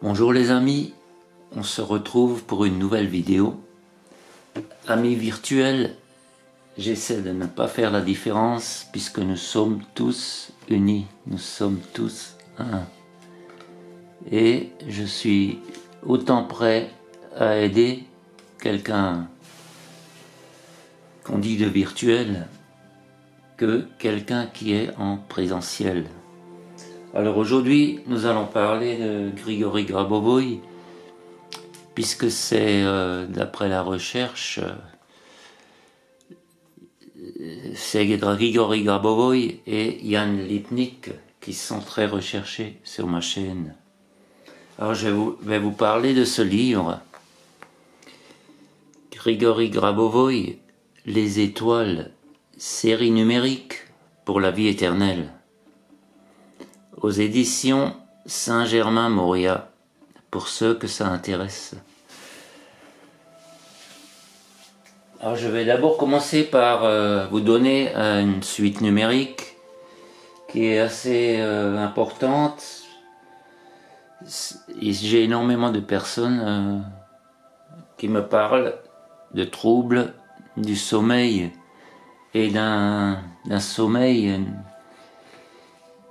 Bonjour les amis, on se retrouve pour une nouvelle vidéo. Amis virtuels, j'essaie de ne pas faire la différence puisque nous sommes tous unis, nous sommes tous un. Et je suis autant prêt à aider quelqu'un qu'on dit de virtuel que quelqu'un qui est en présentiel. Alors aujourd'hui, nous allons parler de Grigory Grabovoï, puisque c'est, d'après la recherche, c'est Grigory Grabovoï et Yann Lipnik qui sont très recherchés sur ma chaîne. Alors je vais vous parler de ce livre, Grigory Grabovoï, Les étoiles, série numérique pour la vie éternelle, aux éditions Saint-Germain-Moriat, pour ceux que ça intéresse. Alors je vais d'abord commencer par vous donner une suite numérique qui est assez importante. J'ai énormément de personnes qui me parlent de troubles du sommeil et d'un sommeil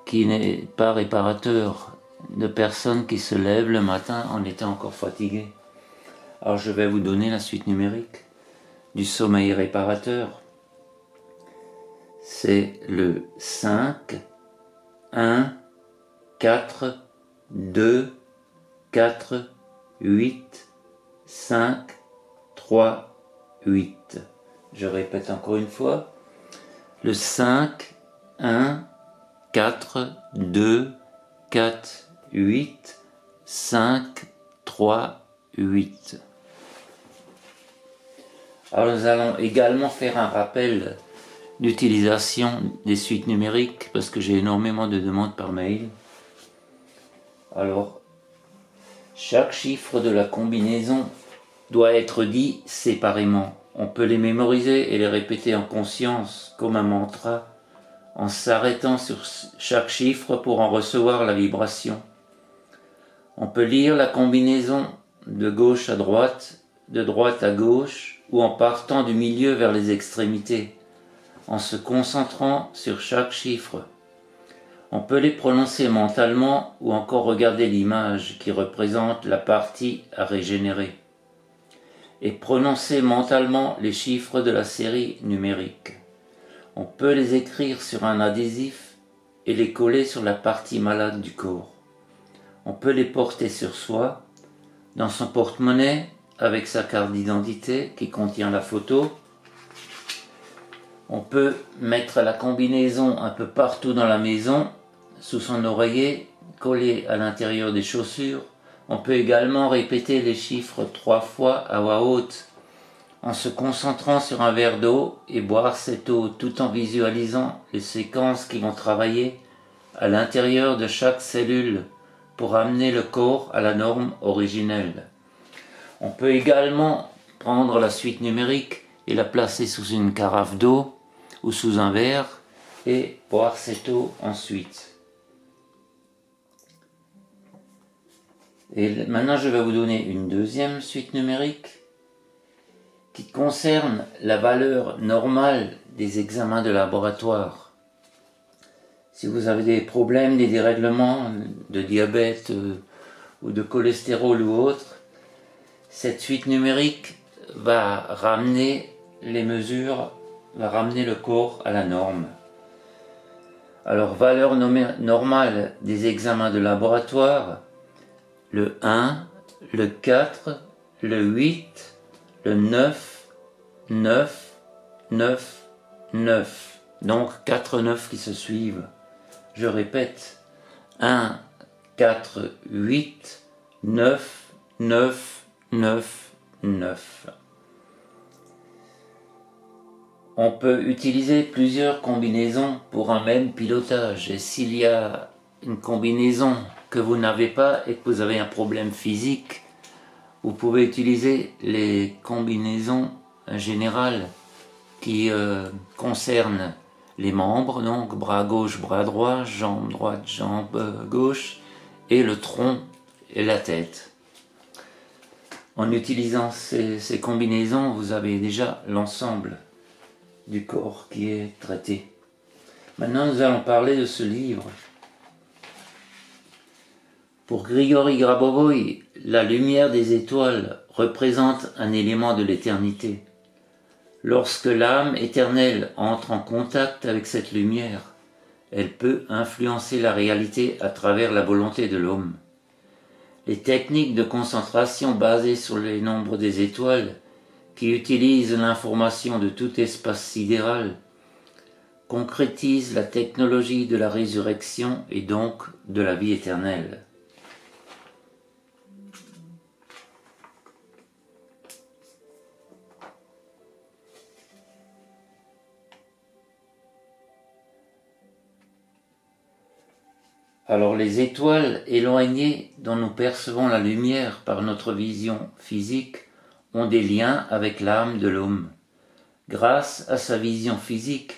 qui n'est pas réparateur, de personnes qui se lèvent le matin en étant encore fatiguées. Alors je vais vous donner la suite numérique du sommeil réparateur. C'est le 5, 1, 4, 2, 4, 8, 5, 3, 8. Je répète encore une fois. Le 5, 1, 4, 2, 4, 8, 5, 3, 8. Alors nous allons également faire un rappel d'utilisation des suites numériques parce que j'ai énormément de demandes par mail. Alors, chaque chiffre de la combinaison doit être dit séparément. On peut les mémoriser et les répéter en conscience comme un mantra, en s'arrêtant sur chaque chiffre pour en recevoir la vibration. On peut lire la combinaison de gauche à droite, de droite à gauche, ou en partant du milieu vers les extrémités, en se concentrant sur chaque chiffre. On peut les prononcer mentalement ou encore regarder l'image qui représente la partie à régénérer, et prononcer mentalement les chiffres de la série numérique. On peut les écrire sur un adhésif et les coller sur la partie malade du corps. On peut les porter sur soi, dans son porte-monnaie, avec sa carte d'identité qui contient la photo. On peut mettre la combinaison un peu partout dans la maison, sous son oreiller, collée à l'intérieur des chaussures. On peut également répéter les chiffres 3 fois à voix haute, en se concentrant sur un verre d'eau et boire cette eau tout en visualisant les séquences qui vont travailler à l'intérieur de chaque cellule pour amener le corps à la norme originelle. On peut également prendre la suite numérique et la placer sous une carafe d'eau ou sous un verre et boire cette eau ensuite. Et maintenant je vais vous donner une deuxième suite numérique qui concerne la valeur normale des examens de laboratoire. Si vous avez des problèmes, des dérèglements de diabète ou de cholestérol ou autre, cette suite numérique va ramener les mesures, va ramener le corps à la norme. Alors, valeur normale des examens de laboratoire, le 1, le 4, le 8, le 9, 9, 9, 9. Donc 4 9 qui se suivent. Je répète. 1, 4, 8, 9, 9, 9, 9. On peut utiliser plusieurs combinaisons pour un même pilotage. Et s'il y a une combinaison que vous n'avez pas et que vous avez un problème physique, vous pouvez utiliser les combinaisons générales qui concernent les membres, donc bras gauche, bras droit, jambe droite, jambe gauche, et le tronc et la tête. En utilisant ces combinaisons, vous avez déjà l'ensemble du corps qui est traité. Maintenant, nous allons parler de ce livre. Pour Grigori Grabovoi, la lumière des étoiles représente un élément de l'éternité. Lorsque l'âme éternelle entre en contact avec cette lumière, elle peut influencer la réalité à travers la volonté de l'homme. Les techniques de concentration basées sur les nombres des étoiles, qui utilisent l'information de tout espace sidéral, concrétisent la technologie de la résurrection et donc de la vie éternelle. Alors les étoiles éloignées dont nous percevons la lumière par notre vision physique ont des liens avec l'âme de l'homme. Grâce à sa vision physique,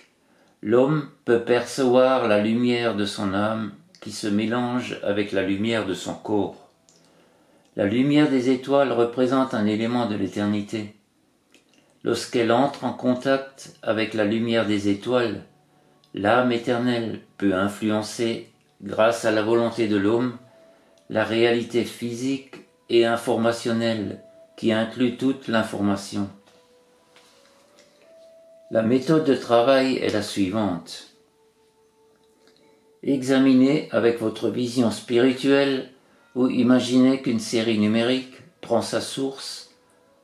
l'homme peut percevoir la lumière de son âme qui se mélange avec la lumière de son corps. La lumière des étoiles représente un élément de l'éternité. Lorsqu'elle entre en contact avec la lumière des étoiles, l'âme éternelle peut influencer, grâce à la volonté de l'homme, la réalité physique et informationnelle qui inclut toute l'information. La méthode de travail est la suivante. Examinez avec votre vision spirituelle ou imaginez qu'une série numérique prend sa source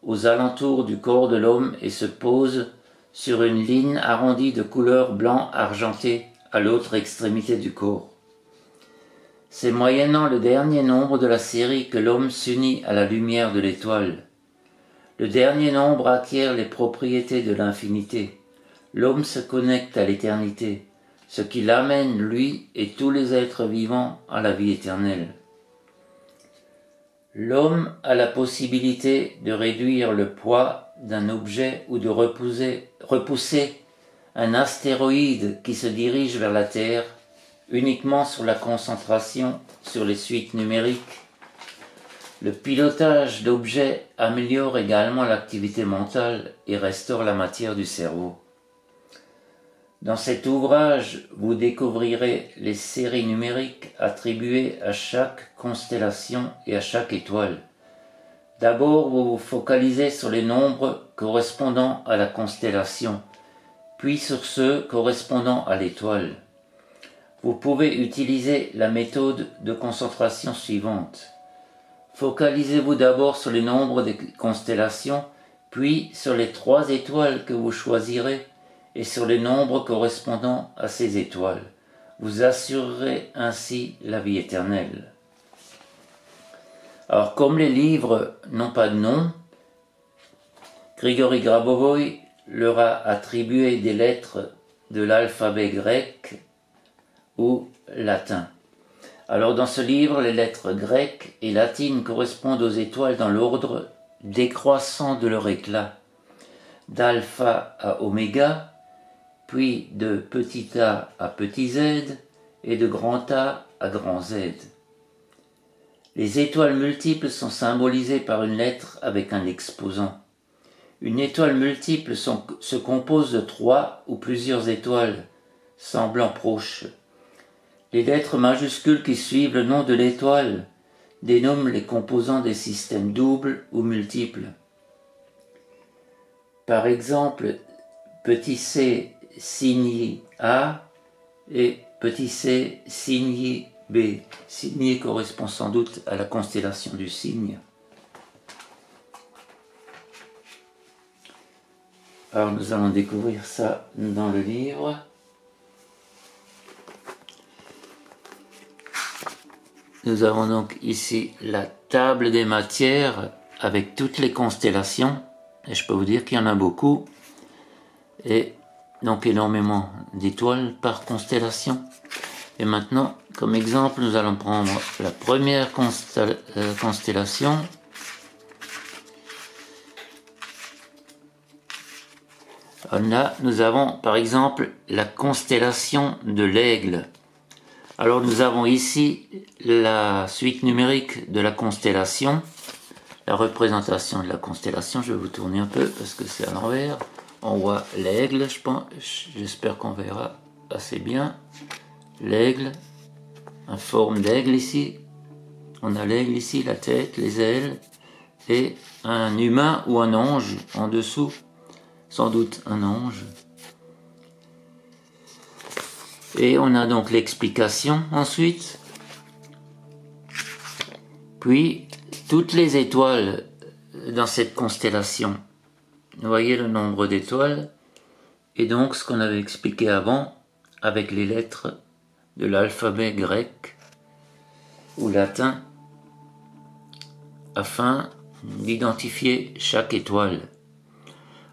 aux alentours du corps de l'homme et se pose sur une ligne arrondie de couleur blanc argenté à l'autre extrémité du corps. C'est moyennant le dernier nombre de la série que l'homme s'unit à la lumière de l'étoile. Le dernier nombre acquiert les propriétés de l'infinité. L'homme se connecte à l'éternité, ce qui l'amène, lui et tous les êtres vivants, à la vie éternelle. L'homme a la possibilité de réduire le poids d'un objet ou de repousser un astéroïde qui se dirige vers la Terre uniquement sur la concentration sur les suites numériques. Le pilotage d'objets améliore également l'activité mentale et restaure la matière du cerveau. Dans cet ouvrage, vous découvrirez les séries numériques attribuées à chaque constellation et à chaque étoile. D'abord, vous vous focalisez sur les nombres correspondant à la constellation, puis sur ceux correspondant à l'étoile. Vous pouvez utiliser la méthode de concentration suivante. Focalisez-vous d'abord sur les nombres des constellations, puis sur les 3 étoiles que vous choisirez et sur les nombres correspondant à ces étoiles. Vous assurerez ainsi la vie éternelle. Alors, comme les livres n'ont pas de nom, Grigori Grabovoi leur a attribué des lettres de l'alphabet grec ou latin. Alors dans ce livre, les lettres grecques et latines correspondent aux étoiles dans l'ordre décroissant de leur éclat, d'alpha à oméga, puis de petit a à petit z et de grand A à grand Z. Les étoiles multiples sont symbolisées par une lettre avec un exposant. Une étoile multiple se compose de 3 ou plusieurs étoiles, semblant proches. Les lettres majuscules qui suivent le nom de l'étoile dénomment les composants des systèmes doubles ou multiples. Par exemple, petit c Cygni A et petit c Cygni B. Cygni correspond sans doute à la constellation du Cygne. Alors nous allons découvrir ça dans le livre. Nous avons donc ici la table des matières avec toutes les constellations, et je peux vous dire qu'il y en a beaucoup, et donc énormément d'étoiles par constellation. Et maintenant, comme exemple, nous allons prendre la première constellation. Là, nous avons par exemple la constellation de l'Aigle. Alors nous avons ici la suite numérique de la constellation, la représentation de la constellation. Je vais vous tourner un peu parce que c'est à l'envers. On voit l'aigle, je pense, j'espère qu'on verra assez bien. L'aigle, en forme d'aigle ici. On a l'aigle ici, la tête, les ailes, et un humain ou un ange en dessous, sans doute un ange. Et on a donc l'explication ensuite. Puis, toutes les étoiles dans cette constellation. Vous voyez le nombre d'étoiles, et donc ce qu'on avait expliqué avant, avec les lettres de l'alphabet grec ou latin, afin d'identifier chaque étoile.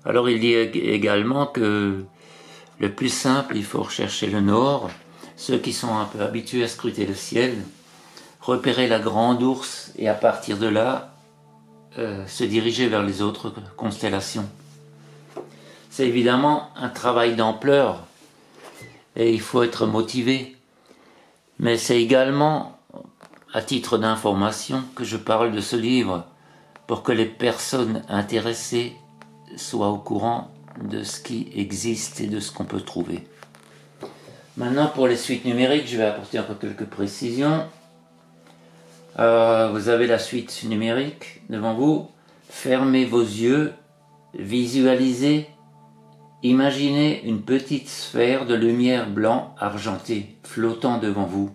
Alors il dit également que le plus simple, il faut rechercher le nord. Ceux qui sont un peu habitués à scruter le ciel, repérer la grande ours et à partir de là, se diriger vers les autres constellations. C'est évidemment un travail d'ampleur et il faut être motivé. Mais c'est également, à titre d'information, que je parle de ce livre pour que les personnes intéressées soient au courant de ce qui existe et de ce qu'on peut trouver. Maintenant, pour les suites numériques, je vais apporter encore quelques précisions. Vous avez la suite numérique devant vous. Fermez vos yeux, visualisez, imaginez une petite sphère de lumière blanc argentée flottant devant vous.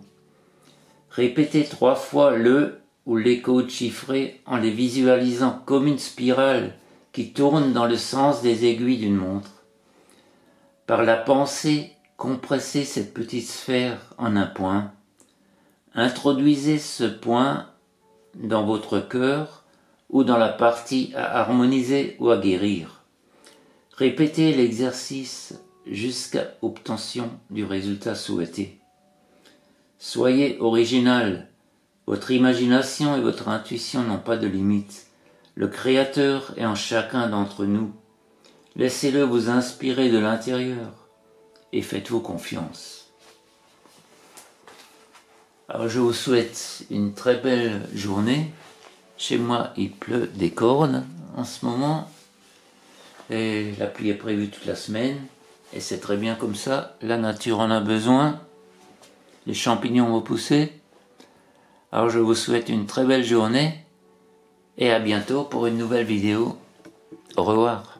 Répétez 3 fois le ou les codes chiffrés en les visualisant comme une spirale qui tourne dans le sens des aiguilles d'une montre. Par la pensée, compressez cette petite sphère en un point. Introduisez ce point dans votre cœur ou dans la partie à harmoniser ou à guérir. Répétez l'exercice jusqu'à obtention du résultat souhaité. Soyez original. Votre imagination et votre intuition n'ont pas de limite. Le Créateur est en chacun d'entre nous. Laissez-le vous inspirer de l'intérieur et faites-vous confiance. Alors je vous souhaite une très belle journée. Chez moi il pleut des cordes en ce moment. Et la pluie est prévue toute la semaine. Et c'est très bien comme ça. La nature en a besoin. Les champignons vont pousser. Alors je vous souhaite une très belle journée. Et à bientôt pour une nouvelle vidéo. Au revoir.